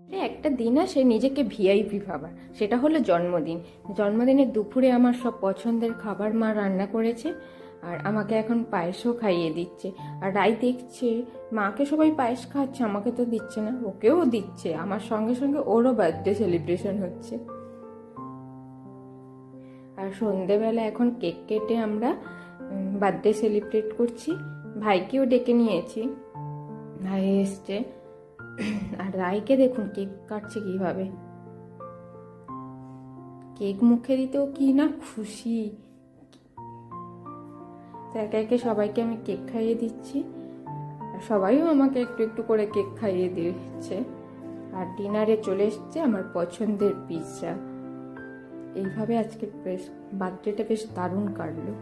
একটা দিন আসে নিজেকে ভিআইপি ভাবার, সেটা হলো জন্মদিন। জন্মদিনের দুপুরে আমার সব পছন্দের খাবার মা রান্না করেছে, আর আমাকে এখন পায়েসও খাইয়ে দিচ্ছে। আর রাই দেখছে মাকে সবাই পায়েস খাচ্ছে, আমাকে তো দিচ্ছে না, ওকেও দিচ্ছে। আমার সঙ্গে সঙ্গে ওরও বার্থডে সেলিব্রেশন হচ্ছে। আর সন্ধেবেলা এখন কেক কেটে আমরা বার্থডে সেলিব্রেট করছি। ভাইকেও ডেকে নিয়েছি, ভাই এসছে। আর রাইকে দেখুন কেক কাটছে কিভাবে, কেক মুখে দিতেও কি না খুশি। তো একে একে সবাইকে আমি কেক খাইয়ে দিচ্ছি, আর সবাইও আমাকে একটু একটু করে কেক খাইয়ে দিচ্ছে। আর ডিনারে চলে এসছে আমার পছন্দের পিৎজা। এইভাবে আজকে বেশ বার্থডেটা বেশ দারুণ কাটলো।